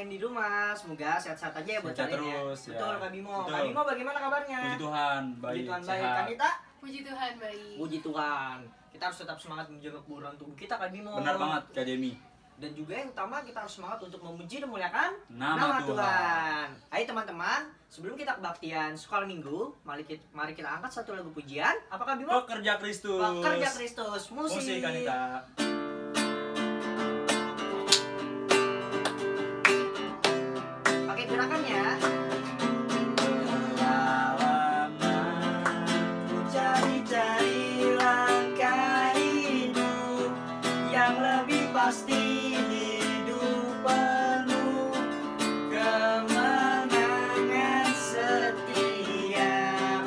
yang di rumah, semoga sehat-sehat aja ya buat Sehat kalian terus, ya. ya. Betul Kak Bimo. Betul. Kak Bimo bagaimana kabarnya? Puji Tuhan, baik. Puji Tuhan baik. Sehat. Kanita? Puji Tuhan baik. Puji Tuhan. Kita harus tetap semangat menjaga kebugaran tubuh kita Kak Bimo. Benar banget Kak Demi. Dan juga yang utama kita harus semangat untuk memuji dan memuliakan Nama Tuhan. Ayo teman-teman, sebelum kita kebaktian sekolah minggu, mari kita angkat satu lagu pujian. Apakah Bimo? Pekerja Kristus. Pekerja Kristus. Musik. Musik Kanita. Pakai gerakannya. Cari-cari langkah hidup yang lebih pasti, hidup penuh kemenangan setiap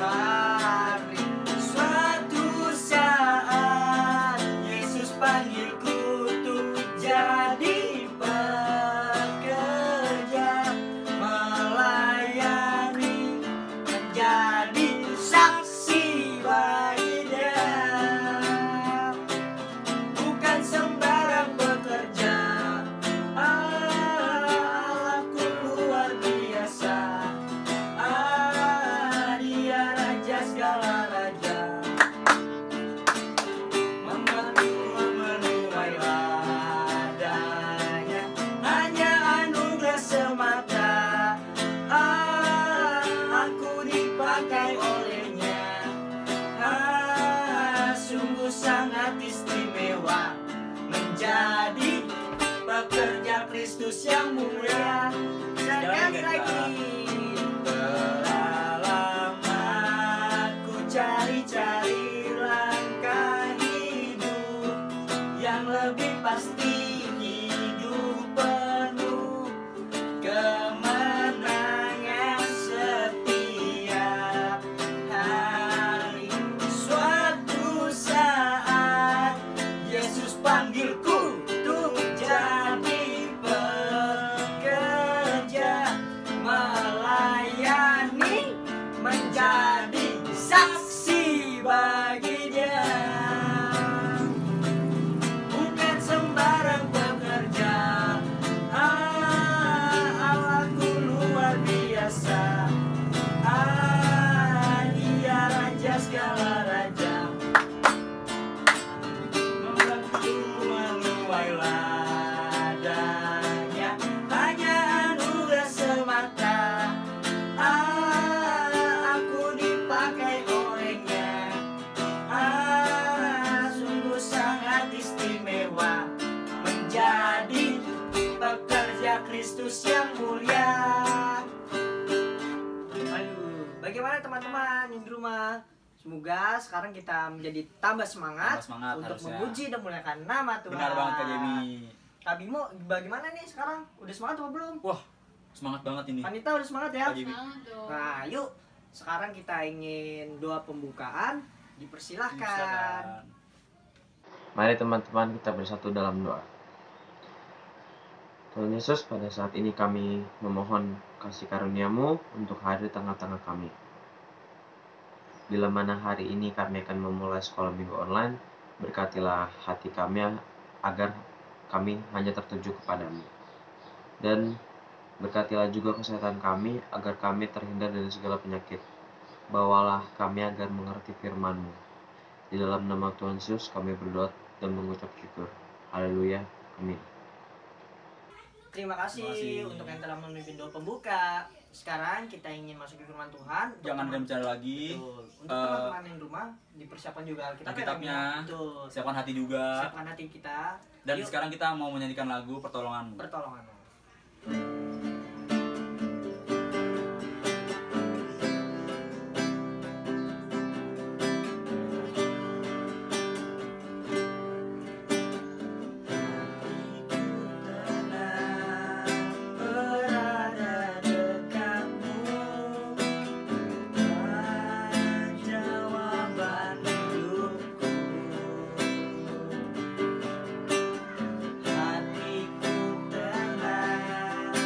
hari. Suatu saat Yesus panggilku untuk jadi pekerja, melayani, menjadi saksi bagi Dia. Bukan sembarang bekerja, Allahku luar biasa. Dia raja segala raja, memenuhi ladanya, hanya anugerah semata. Aku dipakai olehnya, sungguh sangat istimewa menjadi pekerja Kristus yang mulia. Sekali lagi. Telah lama ku cari-cari langkah hidup yang lebih pasti, hidup penuh kemenangan setiap hari. Suatu saat Yesus panggilku untuk jadi pekerja, melayani, menjadi saksi bagi Dia. Bukan sembarang pekerja, Allahku luar biasa. Dia raja segala raja, membantu menuai ladanya, hanya anugerah semata. Aku dipakai olehnya, sungguh sangat istimewa menjadi pekerja Kristus yang mulia. Aduh, bagaimana teman-teman yang di rumah? Semoga sekarang kita menjadi tambah semangat, untuk harusnya. memuji dan memuliakan nama Tuhan. Benar banget Kak Demi. Kak Bimo, bagaimana nih sekarang? Udah semangat apa belum? Wah, semangat banget ini. Kanita udah semangat ya? Kak Demi. Semangat dong. Nah, yuk. Sekarang kita ingin doa pembukaan. Dipersilahkan. Silakan. Mari teman-teman kita bersatu dalam doa. Tuhan Yesus, pada saat ini kami memohon kasih karunia-Mu untuk hadir di tengah-tengah kami. Bila mana hari ini kami akan memulai sekolah minggu online, berkatilah hati kami agar kami hanya tertuju kepadamu. Dan berkatilah juga kesehatan kami agar kami terhindar dari segala penyakit. Bawalah kami agar mengerti firman-Mu. Di dalam nama Tuhan Yesus kami berdoa dan mengucap syukur. Haleluya. Amin. Terima kasih untuk yang telah memimpin doa pembuka. Sekarang kita ingin masuk ke firman Tuhan. Untuk Jangan teman- bicara lagi. Betul. Untuk teman-teman yang di rumah, dipersiapkan juga Alkitabnya. Betul. Siapkan hati juga. Siapkan hati kita. Dan Yuk, sekarang kita mau menyanyikan lagu Pertolongan. pertolongan. Berada dekatmu, jawaban hidupku. Hatiku tenang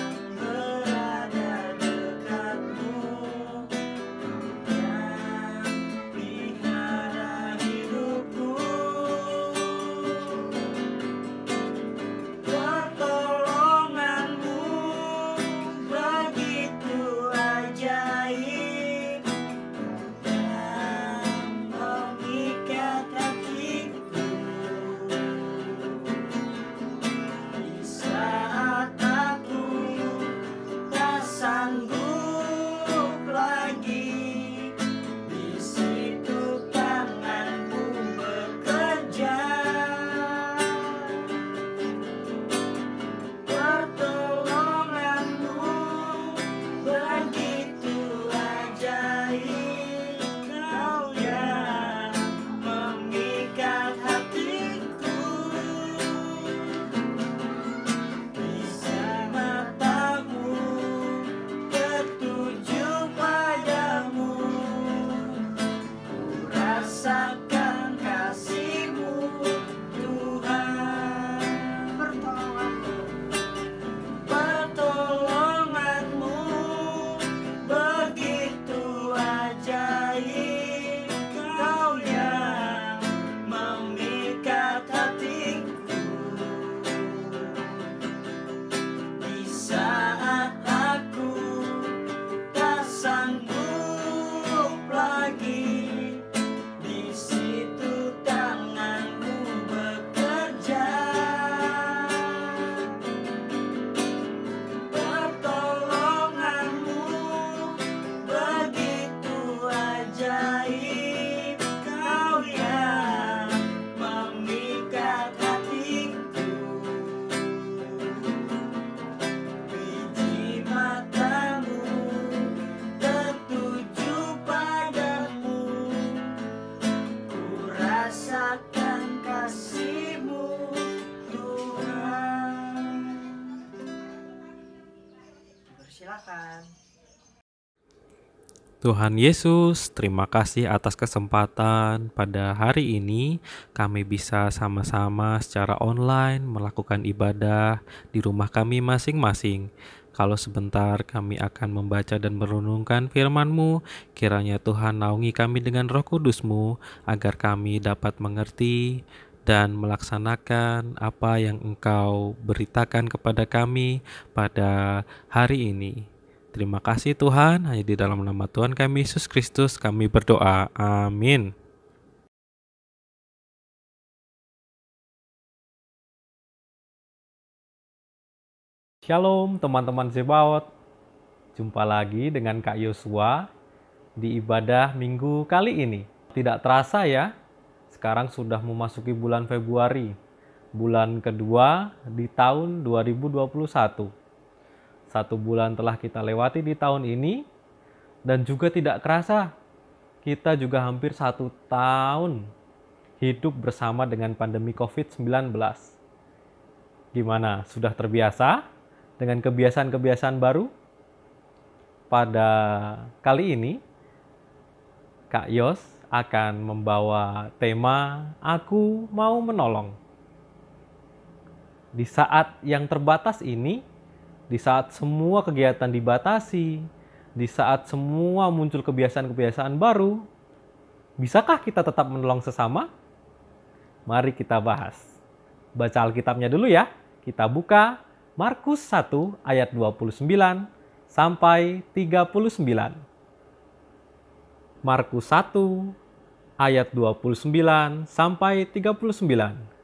Tuhan Yesus, terima kasih atas kesempatan pada hari ini kami bisa sama-sama secara online melakukan ibadah di rumah kami masing-masing. Kalau sebentar kami akan membaca dan merenungkan firman-Mu, kiranya Tuhan naungi kami dengan Roh Kudus-Mu agar kami dapat mengerti dan melaksanakan apa yang Engkau beritakan kepada kami pada hari ini. Terima kasih Tuhan, hanya di dalam nama Tuhan kami Yesus Kristus kami berdoa. Amin. Shalom teman-teman Zebaot. Jumpa lagi dengan Kak Yosua di ibadah minggu kali ini. Tidak terasa ya, sekarang sudah memasuki bulan Februari. Bulan kedua di tahun 2021. 1 bulan telah kita lewati di tahun ini, dan juga tidak kerasa kita juga hampir 1 tahun hidup bersama dengan pandemi COVID-19. Gimana? Sudah terbiasa dengan kebiasaan-kebiasaan baru? Pada kali ini, Kak Yos akan membawa tema Aku Mau Menolong. Di saat yang terbatas ini, di saat semua kegiatan dibatasi, di saat semua muncul kebiasaan-kebiasaan baru, bisakah kita tetap menolong sesama? Mari kita bahas. Baca Alkitabnya dulu ya. Kita buka Markus 1 ayat 29 sampai 39. Markus 1 ayat 29 sampai 39.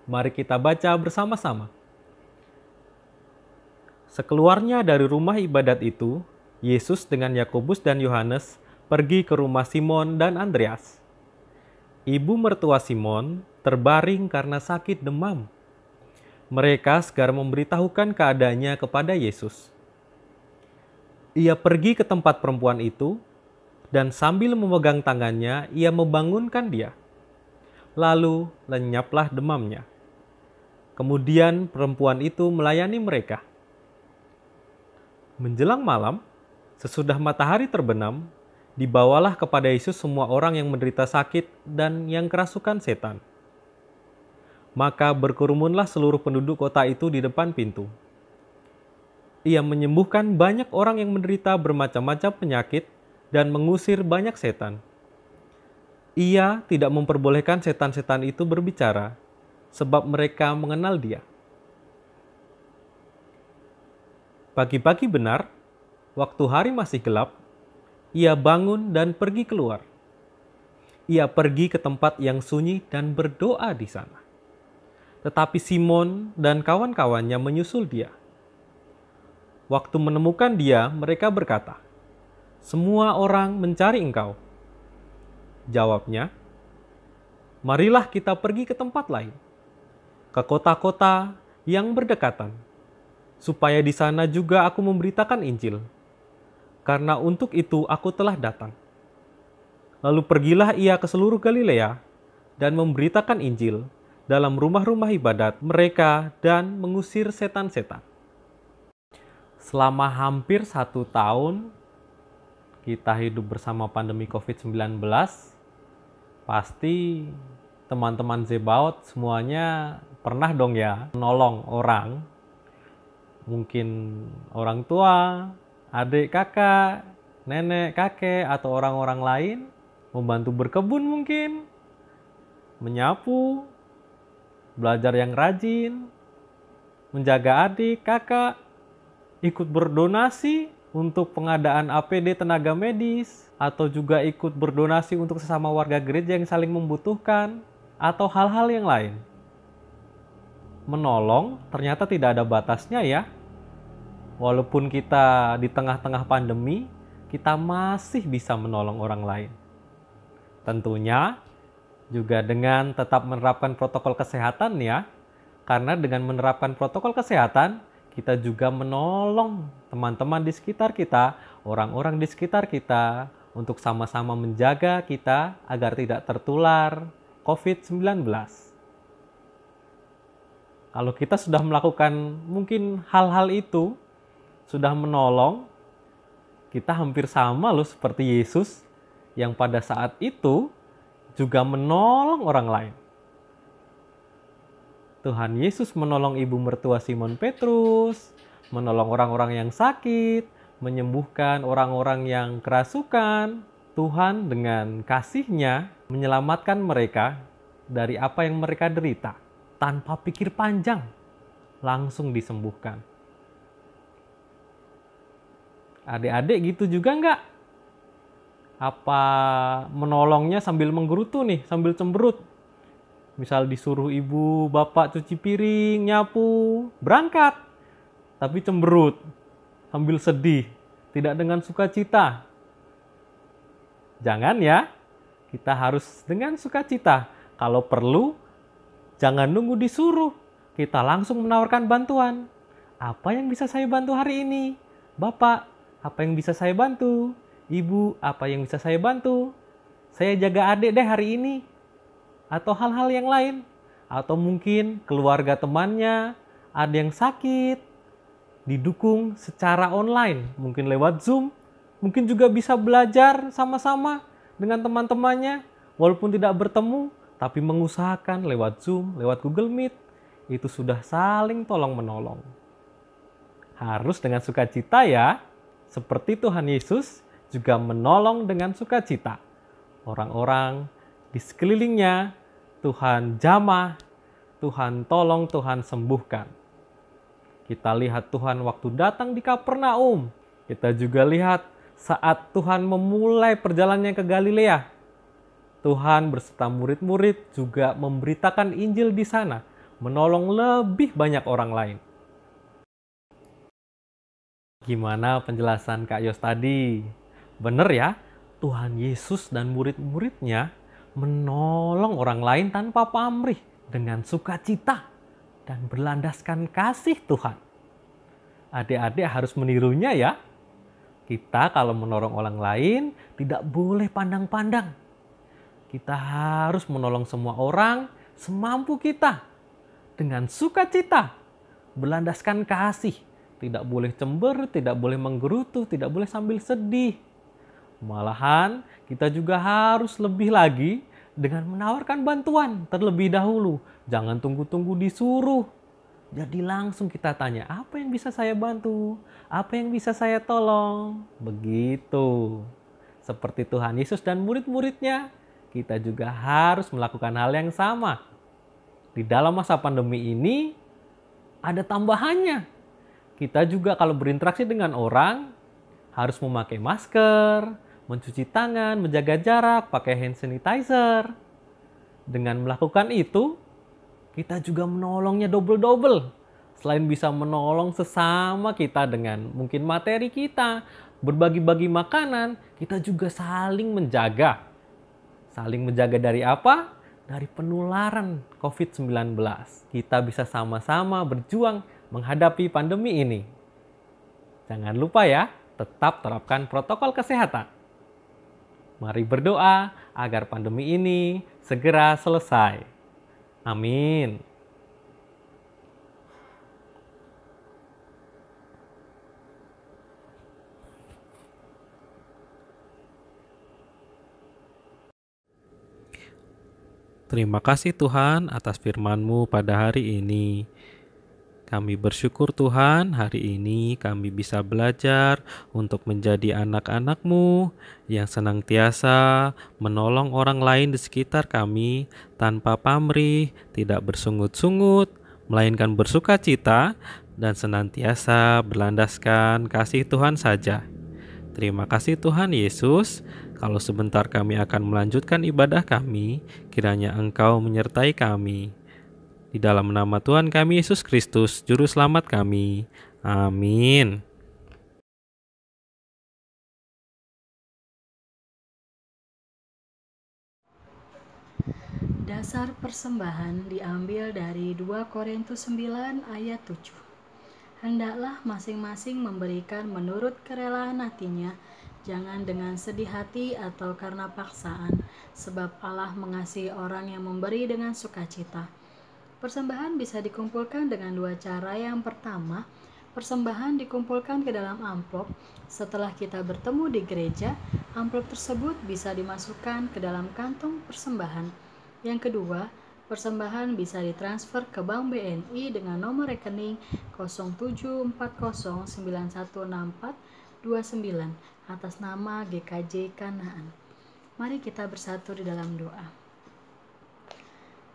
Mari kita baca bersama-sama. Sekeluarnya dari rumah ibadat itu, Yesus dengan Yakobus dan Yohanes pergi ke rumah Simon dan Andreas. Ibu mertua Simon terbaring karena sakit demam. Mereka segera memberitahukan keadaannya kepada Yesus. Ia pergi ke tempat perempuan itu, dan sambil memegang tangannya, ia membangunkan dia. Lalu lenyaplah demamnya. Kemudian perempuan itu melayani mereka. Menjelang malam, sesudah matahari terbenam, dibawalah kepada Yesus semua orang yang menderita sakit dan yang kerasukan setan. Maka berkerumunlah seluruh penduduk kota itu di depan pintu. Ia menyembuhkan banyak orang yang menderita bermacam-macam penyakit dan mengusir banyak setan. Ia tidak memperbolehkan setan-setan itu berbicara, sebab mereka mengenal dia. Pagi-pagi benar, waktu hari masih gelap, ia bangun dan pergi keluar. Ia pergi ke tempat yang sunyi dan berdoa di sana. Tetapi Simon dan kawan-kawannya menyusul dia. Waktu menemukan dia, mereka berkata, "Semua orang mencari engkau." Jawabnya, "Marilah kita pergi ke tempat lain, ke kota-kota yang berdekatan, supaya di sana juga aku memberitakan Injil, karena untuk itu aku telah datang." Lalu pergilah ia ke seluruh Galilea dan memberitakan Injil dalam rumah-rumah ibadat mereka dan mengusir setan-setan. Selama hampir 1 tahun kita hidup bersama pandemi COVID-19, pasti teman-teman Zebaot semuanya pernah dong ya menolong orang. Mungkin orang tua, adik kakak, nenek kakek, atau orang-orang lain membantu berkebun mungkin, menyapu, belajar yang rajin, menjaga adik, kakak, ikut berdonasi untuk pengadaan APD tenaga medis, atau juga ikut berdonasi untuk sesama warga gereja yang saling membutuhkan, atau hal-hal yang lain. Menolong ternyata tidak ada batasnya ya. Walaupun kita di tengah-tengah pandemi, kita masih bisa menolong orang lain. Tentunya juga dengan tetap menerapkan protokol kesehatan ya. Karena dengan menerapkan protokol kesehatan, kita juga menolong teman-teman di sekitar kita, orang-orang di sekitar kita, untuk sama-sama menjaga kita agar tidak tertular COVID-19. Kalau kita sudah melakukan mungkin hal-hal itu, sudah menolong, kita hampir sama loh seperti Yesus. yang pada saat itu juga menolong orang lain. Tuhan Yesus menolong ibu mertua Simon Petrus, menolong orang-orang yang sakit, menyembuhkan orang-orang yang kerasukan. Tuhan dengan kasih-Nya menyelamatkan mereka dari apa yang mereka derita. Tanpa pikir panjang, langsung disembuhkan. Adik-adik gitu juga enggak? Apa menolongnya sambil menggerutu nih, sambil cemberut? Misal disuruh ibu, bapak cuci piring, nyapu, berangkat. Tapi cemberut, sambil sedih, tidak dengan sukacita. Jangan ya, kita harus dengan sukacita. Kalau perlu, jangan nunggu disuruh. Kita langsung menawarkan bantuan. Apa yang bisa saya bantu hari ini? Bapak, apa yang bisa saya bantu? Ibu, apa yang bisa saya bantu? Saya jaga adik deh hari ini. Atau hal-hal yang lain. Atau mungkin keluarga temannya ada yang sakit, didukung secara online, mungkin lewat Zoom, mungkin juga bisa belajar sama-sama dengan teman-temannya, walaupun tidak bertemu, tapi mengusahakan lewat Zoom, lewat Google Meet, itu sudah saling tolong-menolong. Harus dengan sukacita ya, seperti Tuhan Yesus juga menolong dengan sukacita. Orang-orang di sekelilingnya, Tuhan jamah, Tuhan tolong, Tuhan sembuhkan. Kita lihat Tuhan waktu datang di Kapernaum. Kita juga lihat saat Tuhan memulai perjalanannya ke Galilea. Tuhan beserta murid-murid juga memberitakan Injil di sana, menolong lebih banyak orang lain. Gimana penjelasan Kak Yos tadi? Bener ya, Tuhan Yesus dan murid-muridnya menolong orang lain tanpa pamrih, dengan sukacita dan berlandaskan kasih Tuhan. Adik-adik harus menirunya ya. Kita kalau menolong orang lain tidak boleh pandang-pandang. Kita harus menolong semua orang semampu kita dengan sukacita, berlandaskan kasih. Tidak boleh cember, tidak boleh menggerutu, tidak boleh sambil sedih. Malahan kita juga harus lebih lagi dengan menawarkan bantuan terlebih dahulu. Jangan tunggu-tunggu disuruh. Jadi langsung kita tanya, apa yang bisa saya bantu? Apa yang bisa saya tolong? Begitu. Seperti Tuhan Yesus dan murid-muridnya, kita juga harus melakukan hal yang sama. Di dalam masa pandemi ini, ada tambahannya. Kita juga kalau berinteraksi dengan orang, harus memakai masker, mencuci tangan, menjaga jarak, pakai hand sanitizer. Dengan melakukan itu, kita juga menolongnya double-double. Selain bisa menolong sesama kita dengan mungkin materi kita, berbagi-bagi makanan, kita juga saling menjaga. Saling menjaga dari apa? Dari penularan COVID-19. Kita bisa sama-sama berjuang menghadapi pandemi ini. Jangan lupa ya, tetap terapkan protokol kesehatan. Mari berdoa agar pandemi ini segera selesai. Amin. Terima kasih Tuhan atas firman-Mu pada hari ini. Kami bersyukur Tuhan, hari ini kami bisa belajar untuk menjadi anak-anak-Mu yang senantiasa menolong orang lain di sekitar kami tanpa pamrih, tidak bersungut-sungut, melainkan bersukacita dan senantiasa berlandaskan kasih Tuhan saja. Terima kasih Tuhan Yesus. Kalau sebentar kami akan melanjutkan ibadah kami, kiranya Engkau menyertai kami. Di dalam nama Tuhan kami Yesus Kristus, Juru Selamat kami. Amin. Dasar persembahan diambil dari 2 Korintus 9 ayat 7. Hendaklah masing-masing memberikan menurut kerelaan hatinya, jangan dengan sedih hati atau karena paksaan, sebab Allah mengasihi orang yang memberi dengan sukacita. Persembahan bisa dikumpulkan dengan 2 cara. Yang pertama, Persembahan dikumpulkan ke dalam amplop. Setelah kita bertemu di gereja, amplop tersebut bisa dimasukkan ke dalam kantong persembahan. Yang kedua, persembahan bisa ditransfer ke Bank BNI dengan nomor rekening 0740916429 atas nama GKJ Kanaan. Mari kita bersatu di dalam doa.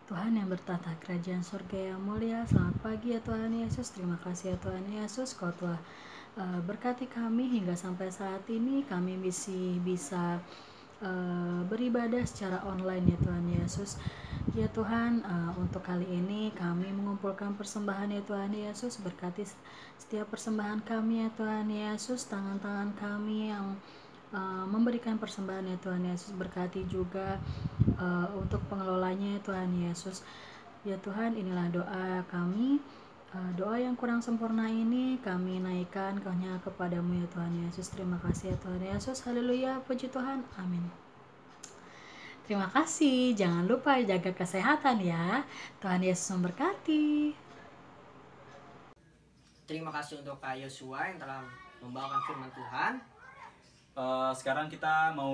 Tuhan yang bertata kerajaan surga yang mulia, selamat pagi ya Tuhan Yesus. Terima kasih ya Tuhan Yesus, Kau telah berkati kami hingga sampai saat ini. Kami bisa beribadah secara online ya Tuhan Yesus. Ya Tuhan, untuk kali ini kami mengumpulkan persembahan ya Tuhan Yesus. Berkati setiap persembahan kami ya Tuhan Yesus. Tangan-tangan kami yang memberikan persembahan ya Tuhan Yesus. Berkati juga untuk pengelolanya ya Tuhan Yesus. Ya Tuhan, inilah doa kami. Doa yang kurang sempurna ini kami naikkan hanya kepadamu ya Tuhan Yesus. Terima kasih ya Tuhan Yesus. Haleluya, puji Tuhan, amin. Terima kasih. Jangan lupa jaga kesehatan ya. Tuhan Yesus memberkati. Terima kasih untuk Kak Yosua yang telah membawakan firman Tuhan. Sekarang kita mau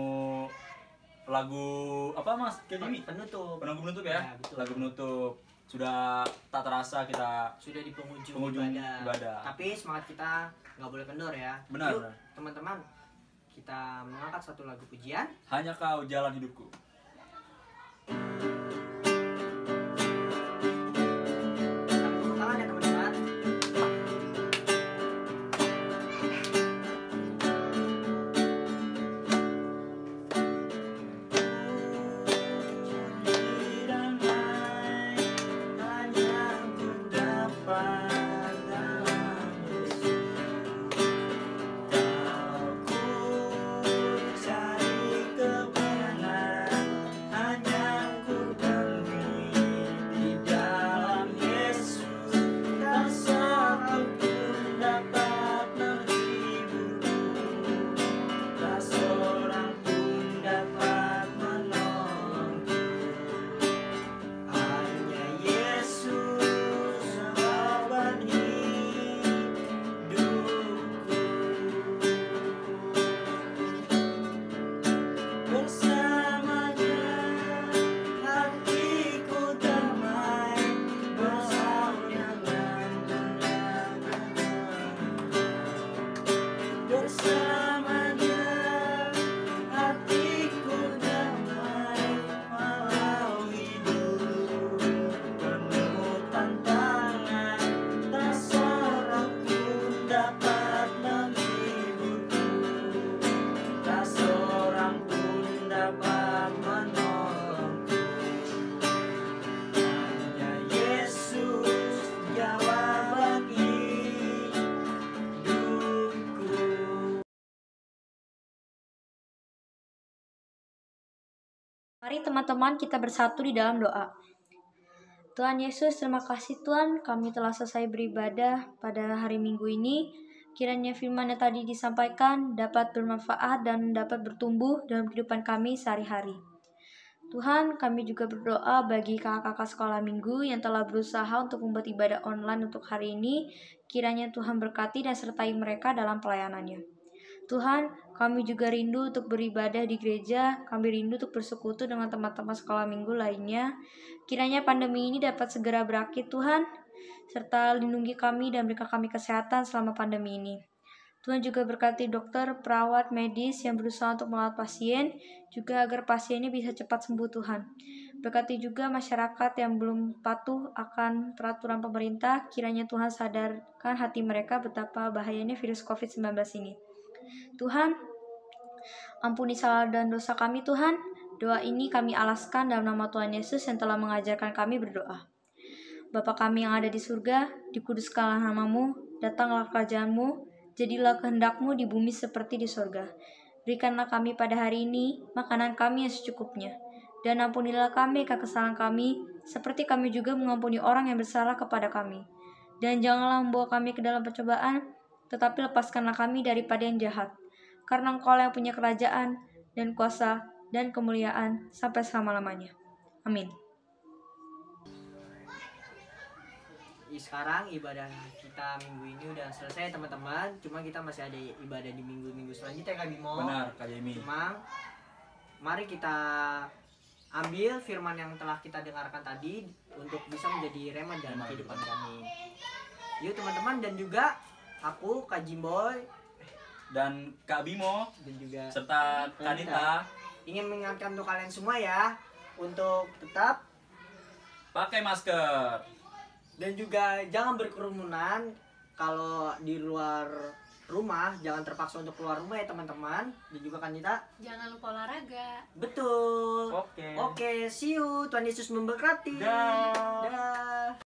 lagu apa Mas? Penutup. Penutup ya? Betul. Lagu penutup. Sudah tak terasa kita Sudah di penghujung ibadah. Tapi semangat kita nggak boleh kendor ya. Benar. Yuk, teman-teman, kita mengangkat satu lagu pujian. Hanya Kau jalan hidupku. Tepuk tangan ya teman-teman. Mari teman-teman kita bersatu di dalam doa. Tuhan Yesus, terima kasih Tuhan, kami telah selesai beribadah pada hari Minggu ini. Kiranya firman yang tadi disampaikan dapat bermanfaat dan dapat bertumbuh dalam kehidupan kami sehari-hari. Tuhan, kami juga berdoa bagi kakak-kakak sekolah minggu yang telah berusaha untuk membuat ibadah online untuk hari ini. Kiranya Tuhan berkati dan sertai mereka dalam pelayanannya. Tuhan, kami juga rindu untuk beribadah di gereja, kami rindu untuk bersekutu dengan teman-teman sekolah minggu lainnya. Kiranya pandemi ini dapat segera berakhir Tuhan, serta lindungi kami dan berikan kami kesehatan selama pandemi ini. Tuhan juga berkati dokter, perawat, medis yang berusaha untuk merawat pasien, juga agar pasiennya bisa cepat sembuh Tuhan. Berkati juga masyarakat yang belum patuh akan peraturan pemerintah, kiranya Tuhan sadarkan hati mereka betapa bahayanya virus COVID-19 ini. Tuhan, ampuni salah dan dosa kami Tuhan. Doa ini kami alaskan dalam nama Tuhan Yesus yang telah mengajarkan kami berdoa. Bapa kami yang ada di surga, dikuduskanlah namamu, datanglah kerajaan-Mu, jadilah kehendak-Mu di bumi seperti di surga. Berikanlah kami pada hari ini makanan kami yang secukupnya, dan ampunilah kami akan kesalahan kami, seperti kami juga mengampuni orang yang bersalah kepada kami. Dan janganlah membawa kami ke dalam pencobaan, tetapi lepaskanlah kami daripada yang jahat. Karena Engkau yang punya kerajaan dan kuasa dan kemuliaan sampai selama-lamanya. Amin. sekarang ibadah kita minggu ini udah selesai teman-teman. Cuma kita masih ada ibadah di minggu-minggu selanjutnya Kak Bimo. Benar, Kak Jamie. Cuma mari kita ambil firman yang telah kita dengarkan tadi untuk bisa menjadi rema dalam kehidupan kami. Yuk teman-teman, dan juga aku Kak Jimboy Dan Kak Bimo dan juga serta Kak Dita ingin mengingatkan untuk kalian semua ya untuk tetap pakai masker. dan juga jangan berkerumunan. Kalau di luar rumah jangan terpaksa untuk keluar rumah ya teman-teman. Dan juga kan kita Jangan lupa olahraga. betul. Oke. Oke, see you. Tuhan Yesus memberkati. Dah. Dah.